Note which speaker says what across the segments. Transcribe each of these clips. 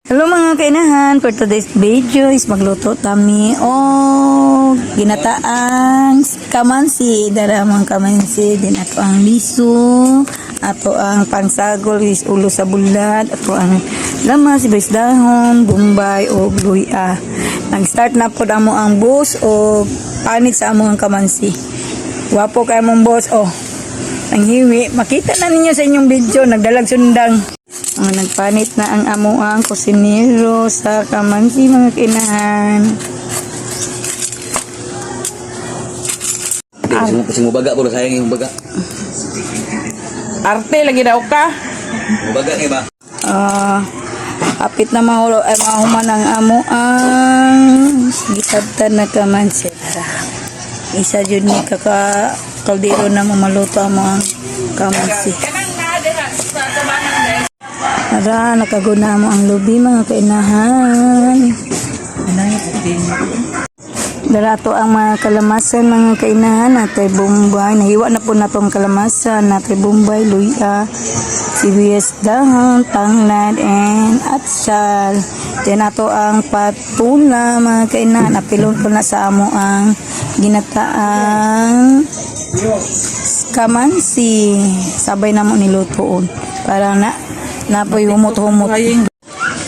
Speaker 1: Hello mga kainahan, for today's video is magluto kami o ginataang kamansi. Dara mga kamansi, din ato ang liso, ato ang pangsagol is ulo sa bulat, ato ang lamas, sibuyas dahon, bombay o luya. Nag-start na po amo ang bus o panit sa among kamansi. Wapo kay among boss o ang hiwi. Makita na ninyo sa inyong video, nagdalag sundang. Nagpanit na ang amuang kusinero sa kamansi mga kainahan.
Speaker 2: Kasi mo baga puro sayang yung baga.
Speaker 1: Arte lagi daw ka.
Speaker 2: Mo baga ba?
Speaker 1: Apit na mahulo ay mahuman ang amuang gitabtan na kamansi. Isa jud ni kaka kaldero na mamaluto ang kamansi. Ara, nakaguna mo ang lubi mga kainahan. Darato ang mga kalamasan mga kainahan. Natay bombay. Nahiwa na po na itong kalamasan. Natay bombay, luya, sibuyas dahon, tanglad, and atsal. Then ato ang patula mga kainahan. Apilon ko na sa amo ang ginataang kamansi. Sabay na mo nilutoon. Para napoy humot-humot.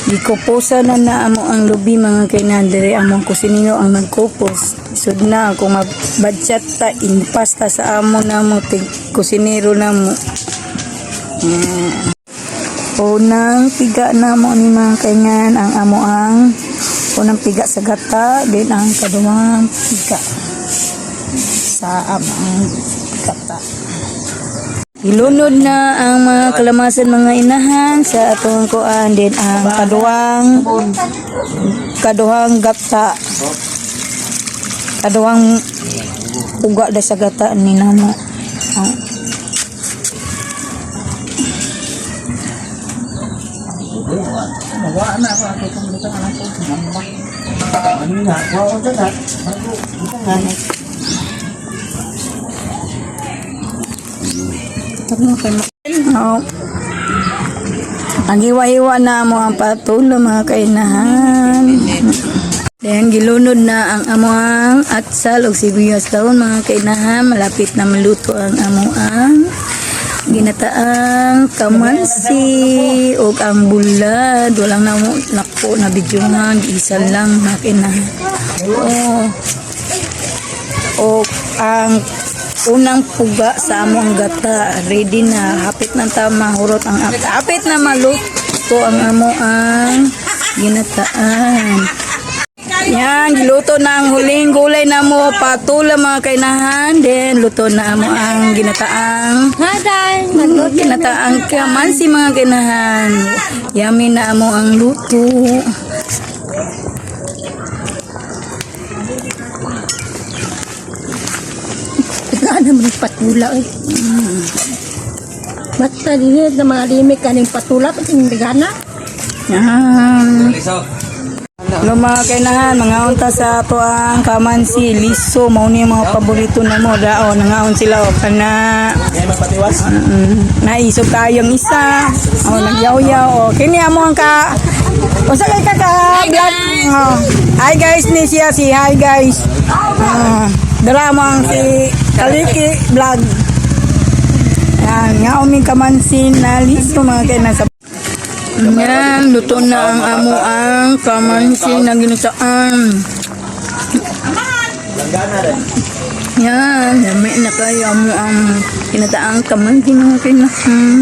Speaker 1: Gikuposa na amo ang lubi mga kainahan. Dire among kusinino ang nagkupos. Isod na kung mabadsyat ta impasta sa amo na mo kusinero na mo. Unang piga na mo ni mga kainahan ang amo ang unang piga sa gata, din ang kaduwang piga sa among gata. Ilunod na ang mga kalamasan mga inahan sa atong kuan, din ang kaduhang gata, kaduhang uga da sa gata ni namo. Ang hiwa-hiwa na mo ang patulo mga kainahan. Then gilunod na ang amuang atsal o sibuyas dahon mga kainahan. Malapit na maluto ang amuang ginataang kamansi o ang bulad. Walang nako na bidyungan, isa lang mga kainahan. O ang unang puga sa among gata ready na, hapit na ta mahurot ang hapit na maluto ang amo ang ginataan. Yan, giluto na ang huling gulay na mo, patula mga kainahan. Then luto na amo ang ginataang ginataang kamansi mga kainahan. Yummy na amo ang luto.
Speaker 3: Ano man patula eh. Basta dinit na mga limik kaning patula pati bigana.
Speaker 1: Yan. Hello mga kainahan, mga unta sa ato ang kamansi, liso, mao ni mga paborito na mo daon, nangaon sila o kana. Naisog kayong isa. O nagyaw-yaw o kini amo ang ka. Unsa kay ka vlog? Hi guys ni siya si hi guys. Dramang si Kaliki vlog. Yan, ngauming kamansin na liso mga kainahan. Yan, luto na ang amo ang kamansi na ginutaan. Yan, dami na kayo amo ang ginataang kamansi mga kainahan.